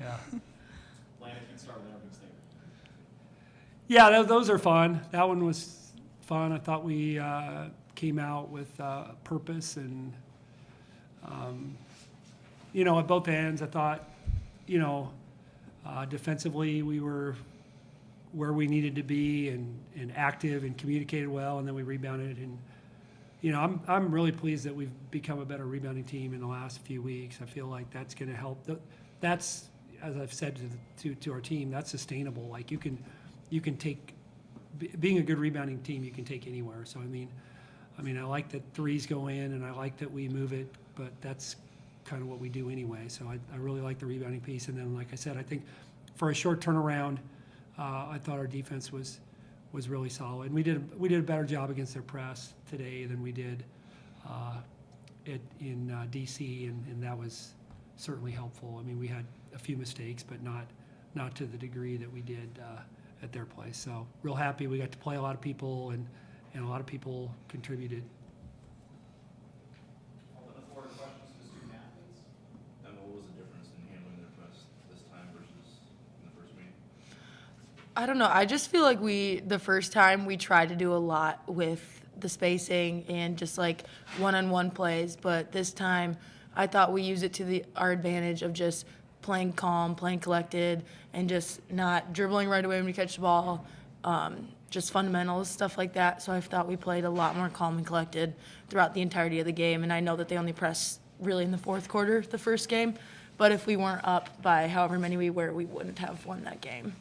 Yeah. Lana can start with Oregon State. Yeah, those are fun. That one was fun. I thought we came out with purpose and, at both ends, I thought, defensively we were where we needed to be and active and communicated well, and then we rebounded. And, I'm really pleased that we've become a better rebounding team in the last few weeks. I feel like that's going to help. That's, as I've said to our team, that's sustainable. Like you can take, being a good rebounding team, you can take anywhere. So I mean, I like that threes go in, and I like that we move it, but that's kind of what we do anyway. So I really like the rebounding piece. And then, like I said, I think for a short turnaround, I thought our defense was really solid. And we did a better job against their press today than we did in DC, and that was certainly helpful. I mean, we had a few mistakes, but not to the degree that we did at their place. So real happy. We got to play a lot of people, and a lot of people contributed. All the floor questions to student athletes. And what was the difference in handling their press this time versus in the first meeting? I don't know. I just feel like the first time we tried to do a lot with the spacing and just like one-on-one plays, but this time I thought we used it to our advantage of just playing calm, playing collected, and just not dribbling right away when we catch the ball, just fundamentals, stuff like that. So I thought we played a lot more calm and collected throughout the entirety of the game, and I know that they only pressed really in the fourth quarter, the first game, but if we weren't up by however many we were, we wouldn't have won that game.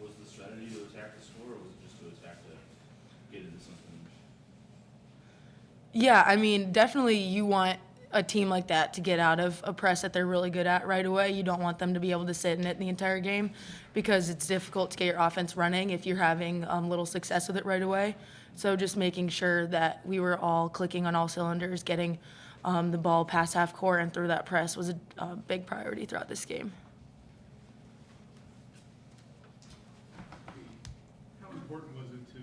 Was the strategy to attack the score, or was it just to attack to get into something? Yeah, I mean, definitely you want a team like that to get out of a press that they're really good at right away. You don't want them to be able to sit in it the entire game because it's difficult to get your offense running if you're having little success with it right away. So just making sure that we were all clicking on all cylinders, getting the ball past half court and through that press was a big priority throughout this game. How important was it to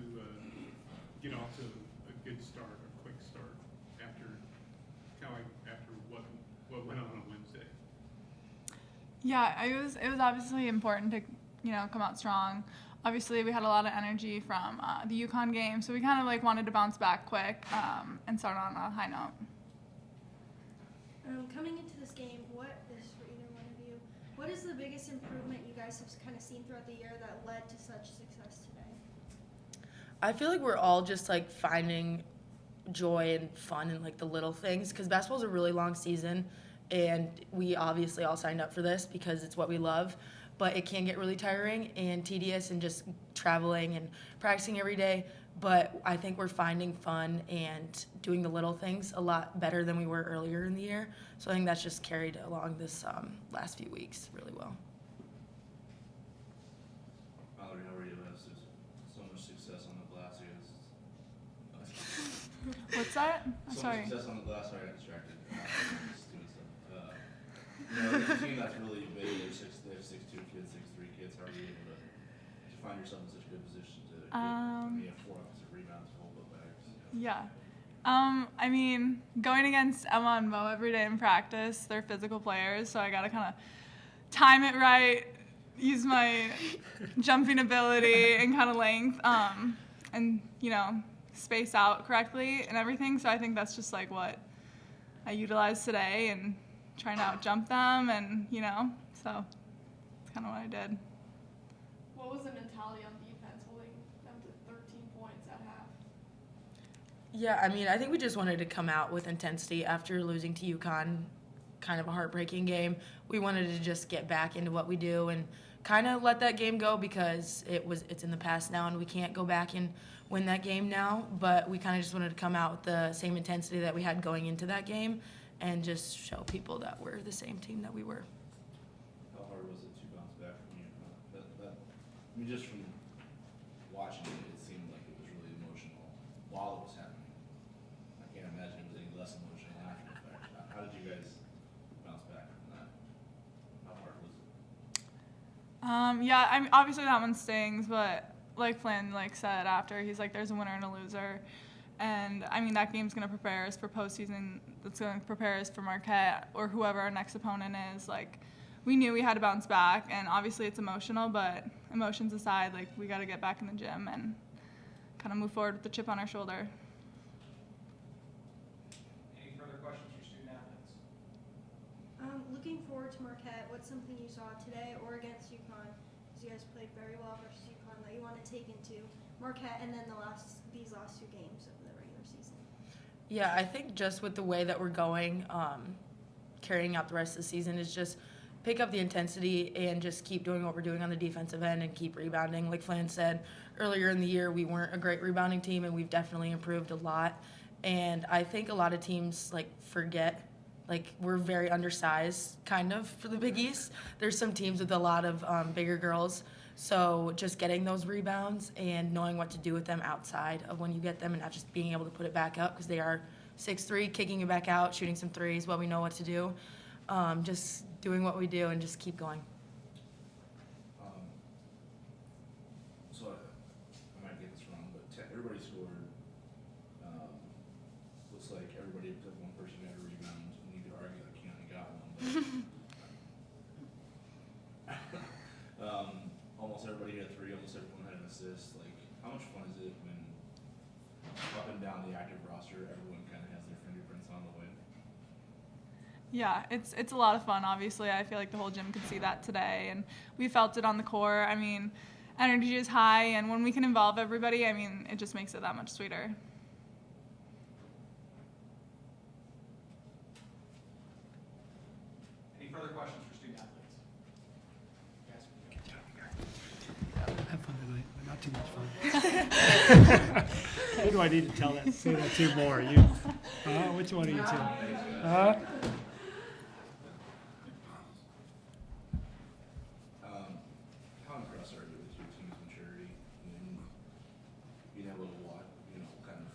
get off to a good start, a quick start after what went on Wednesday? Yeah, it was obviously important to come out strong. Obviously, we had a lot of energy from the UConn game, so we kind of like wanted to bounce back quick and start on a high note. Coming into this game, this is for either one of you, what is the biggest improvement you guys have kind of seen throughout the year that led to such success today? I feel like we're all just like finding joy and fun in like the little things because basketball's a really long season, and we obviously all signed up for this because it's what we love, but it can get really tiring and tedious and just traveling and practicing every day. But I think we're finding fun and doing the little things a lot better than we were earlier in the year. So I think that's just carried along this last few weeks really well. Valerie, how are you? So much success on the glass, I guess. What's that? Sorry. Much success on the glass. Sorry, I got distracted. Just doing stuff. It's a team that's really big. They have 6'2" kids, 6'3" kids. How are you able to find yourself in such a good position to get 4 offensive rebounds, hold up bags? Yeah. I mean, going against Emma and Mo every day in practice, they're physical players, so I got to kind of time it right, use my jumping ability and kind of length, and, space out correctly and everything. So I think that's just like what I utilized today and trying to out-jump them and, so that's kind of what I did. What was the mentality on defense holding them to 13 points at half? Yeah, I mean, I think we just wanted to come out with intensity after losing to UConn, kind of a heartbreaking game. We wanted to just get back into what we do and kind of let that game go because it's in the past now and we can't go back and win that game now. But we kind of just wanted to come out with the same intensity that we had going into that game and just show people that we're the same team that we were. How hard was it to bounce back from you? Just from watching it, it seemed like it was really emotional while it was happening. I can't imagine it was any less emotional after the fact. How did you guys bounce back from that? How hard was it? Yeah, I mean, obviously that one stings, but like Flynn said after, he's like, there's a winner and a loser. And, I mean, that game's going to prepare us for postseason. That's going to prepare us for Marquette or whoever our next opponent is. Like, we knew we had to bounce back, and obviously it's emotional, but emotions aside, like, we got to get back in the gym and kind of move forward with the chip on our shoulder. Any further questions for student athletes? Looking forward to Marquette, what's something you saw today or against UConn, because you guys played very well versus UConn, that you want to take into Marquette and then these last two games of the regular season? Yeah, I think just with the way that we're going, carrying out the rest of the season is just pick up the intensity and just keep doing what we're doing on the defensive end and keep rebounding. Like Flan said, earlier in the year we weren't a great rebounding team, and we've definitely improved a lot. And I think a lot of teams like forget, like we're very undersized kind of for the Big East. There's some teams with a lot of bigger girls. So just getting those rebounds and knowing what to do with them outside of when you get them, and not just being able to put it back up because they are 6'3", kicking it back out, shooting some threes, well, we know what to do. Just doing what we do and just keep going. So I might get this wrong, but everybody scored. Looks like everybody except one person got a rebound, and you could argue that Keanu got one. But almost everybody had a three. Almost everyone had an assist. Like, how much fun is it when up and down the active roster, everyone kind of has their fingerprints on the win? Yeah, it's a lot of fun, obviously. I feel like the whole gym could see that today, and we felt it on the court. I mean, energy is high, and when we can involve everybody, I mean, it just makes it that much sweeter. Any further questions for student athletes? Yes. Have fun tonight, but not too much fun. Who do I need to tell that? Say that two more. You, which one are you two? How impressed are you with your team's maturity and being able to watch, kind of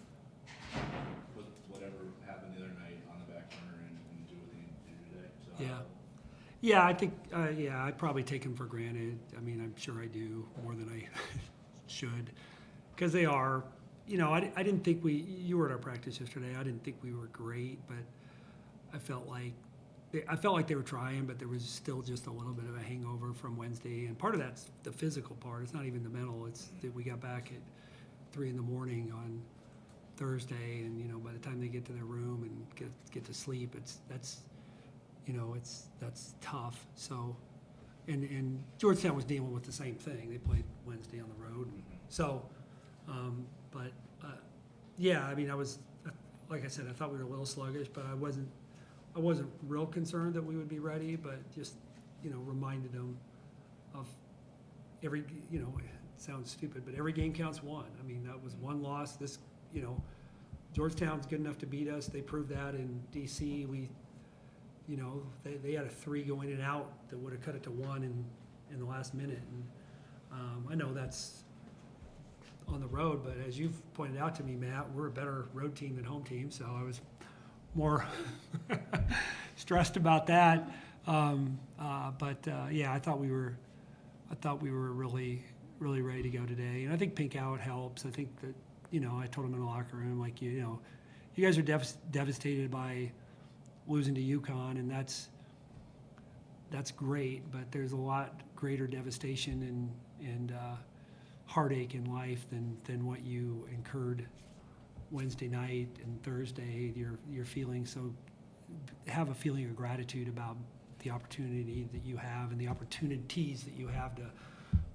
put whatever happened the other night on the back burner and do what they need to do today? So Yeah, I think, I probably take them for granted. I mean, I'm sure I do more than I should, because they are, I didn't think you were at our practice yesterday. I didn't think we were great, but I felt like they were trying, but there was still just a little bit of a hangover from Wednesday. And part of that's the physical part. It's not even the mental. It's that we got back at 3 a.m. on Thursday, and by the time they get to their room and get to sleep, that's tough. So, and Georgetown was dealing with the same thing. They played Wednesday on the road. So, I mean, I was, like I said, I thought we were a little sluggish, but I wasn't real concerned that we would be ready, but just, reminded them of every, it sounds stupid, but every game counts one. I mean, that was one loss. This, Georgetown's good enough to beat us. They proved that in DC. They had a 3 going in and out that would have cut it to 1 in the last minute. And I know that's on the road, but as you've pointed out to me, Matt, we're a better road team than home team, so I was more stressed about that. I thought we were really, really ready to go today, and I think pink out helps. I think that I told them in the locker room, like you guys are devastated by losing to UConn, and that's great, but there's a lot greater devastation and heartache in life than what you incurred Wednesday night and Thursday. You're feeling, so have a feeling of gratitude about the opportunity that you have and the opportunities that you have to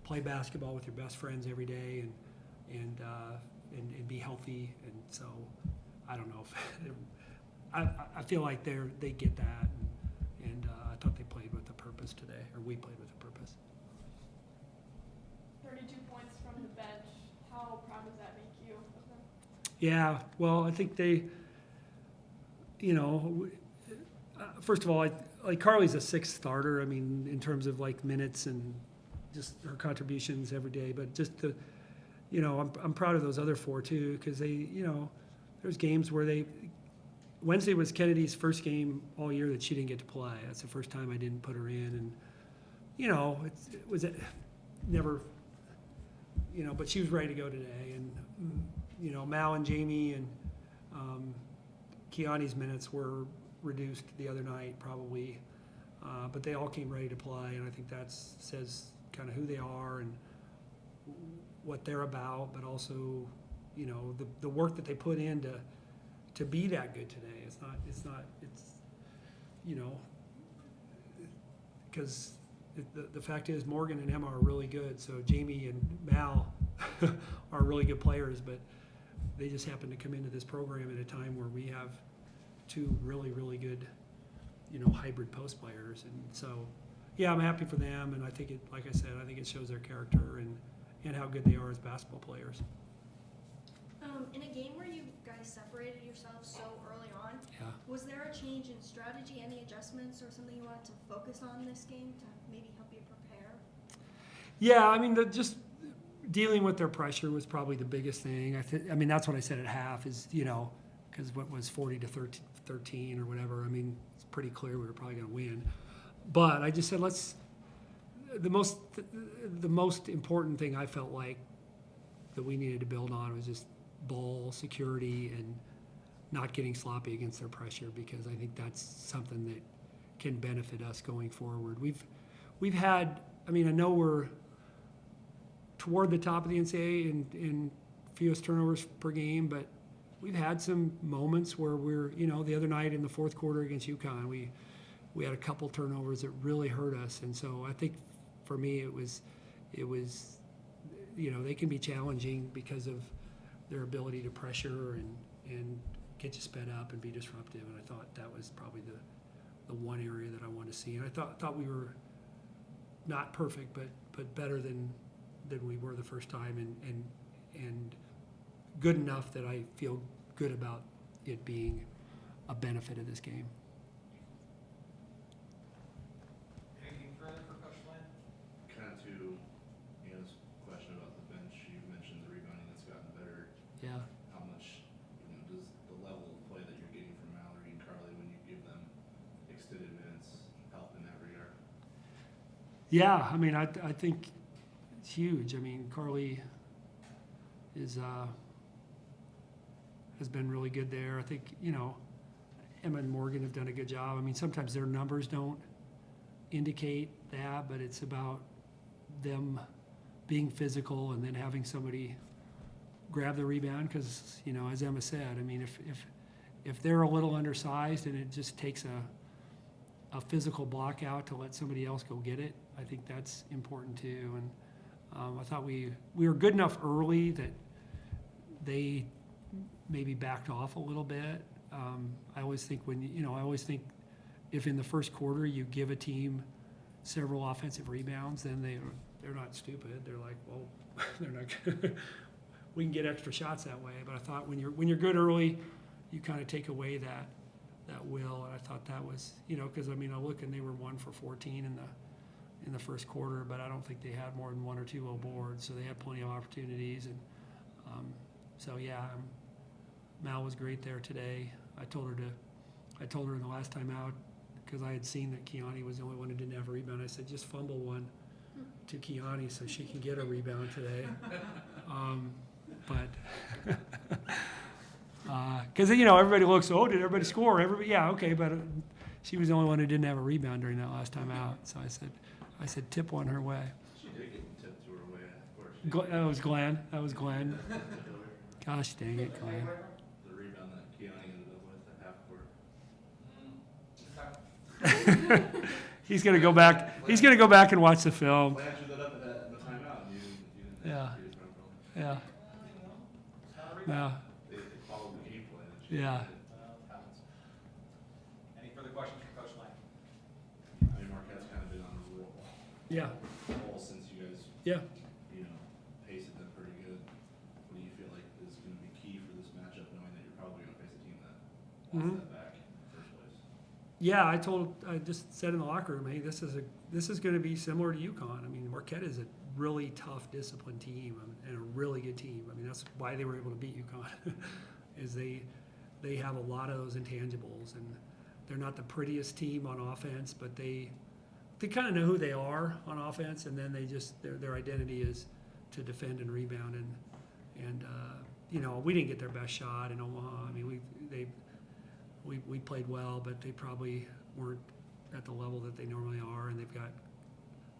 play basketball with your best friends every day and be healthy. And so I don't know if I feel like they get that, and I thought they played with a purpose today, or we played with a purpose. 32 points from the bench. How proud does that make you of them? Yeah, well, I think they, first of all, like Carly's a 6th starter. I mean, in terms of like minutes and just her contributions every day, but just I'm proud of those other 4 too, because they, there's games where Wednesday was Kennedy's first game all year that she didn't get to play. That's the first time I didn't put her in, and it was never, but she was ready to go today, and Mal and Jamie and Kiani's minutes were reduced the other night probably but they all came ready to play, and I think that says kind of who they are and what they're about, but also, you know, the work that they put in to be that good today. It's you know, because the fact is Morgan and Emma are really good. So Jamie and Mal are really good players, but they just happen to come into this program at a time where we have two really, really good, you know, hybrid post players. And so, yeah, I'm happy for them. And I think like I said, I think it shows their character and how good they are as basketball players. In a game where you guys separated yourselves so early on, Yeah. was there a change in strategy, any adjustments, or something you wanted to focus on this game to maybe help you prepare? Yeah, I mean, just dealing with their pressure was probably the biggest thing. I mean, that's what I said at half is, you know, because what was 40 to 13 or whatever, I mean, it's pretty clear we were probably going to win. But I just said, the most important thing I felt like that we needed to build on was just ball security and not getting sloppy against their pressure, because I think that's something that can benefit us going forward. We've had, I mean, I know we're toward the top of the NCAA in fewest turnovers per game, but we've had some moments where we're, you know, the other night in the fourth quarter against UConn, we had a couple turnovers that really hurt us. And so I think for me it was, you know, they can be challenging because of their ability to pressure and get you sped up and be disruptive. And I thought that was probably the one area that I wanted to see. And I thought we were not perfect, but better than we were the first time, and good enough that I feel good about it being a benefit of this game. Anything further for Coach Lynn? Kind of to Anna's question about the bench, you mentioned the rebounding that's gotten better. Yeah. How much, you know, does the level of play that you're getting from Mallory and Carly when you give them extended minutes help in that regard? Yeah, I mean, I think it's huge. I mean, Carly has been really good there. I think, you know, Emma and Morgan have done a good job. I mean, sometimes their numbers don't indicate that, but it's about them being physical and then having somebody grab the rebound. Because, you know, as Emma said, I mean, if they're a little undersized and it just takes a physical block out to let somebody else go get it, I think that's important too. And I thought we were good enough early that they maybe backed off a little bit. I always think if in the first quarter you give a team several offensive rebounds, then they're not stupid. They're like, well, they're not. We can get extra shots that way. But I thought when you're good early, you kind of take away that will. And I thought that was, you know, because I mean I look and they were 1 for 14 in the first quarter, but I don't think they had more than 1 or 2 low boards, so they had plenty of opportunities. And so yeah, Mal was great there today. I told her in the last time out, because I had seen that Kiani was the only one who didn't have a rebound. I said, just fumble one to Kiani so she can get a rebound today. Because you know everybody looks, oh, did everybody score? Yeah, okay, but she was the only one who didn't have a rebound during that last time out. So I said tip one her way. She did get tipped to her way, of course. That was Glenn. Gosh dang it, Glenn. The rebound that Keone ended up with at half court. He's gonna go back. He's gonna go back and watch the film. Blanche drew that up in the timeout, and you didn't Yeah. have to use front row. Yeah. Yeah. They followed the game plan. And she Yeah. did. Any further questions for Coach Lane? I mean, Marquette's kind of been on a roll Yeah. since you guys, Yeah. you know, pasted them pretty good. What do you feel like is going to be key for this matchup, knowing that you're probably going to face a team that wants that back in the first place? Yeah, I just said in the locker room, hey, this is going to be similar to UConn. I mean, Marquette is a really tough, disciplined team and a really good team. I mean, that's why they were able to beat UConn, is they have a lot of those intangibles, and they're not the prettiest team on offense, but they kind of know who they are on offense, and then they just their identity is to defend and rebound, and you know, we didn't get their best shot in Omaha. I mean, we played well, but they probably weren't at the level that they normally are, and they've got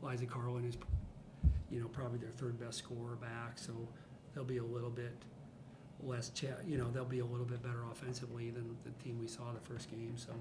Liza Carlin, who's, probably their third best scorer back, so they'll be a little bit less, they'll be a little bit better offensively than the team we saw the first game, so.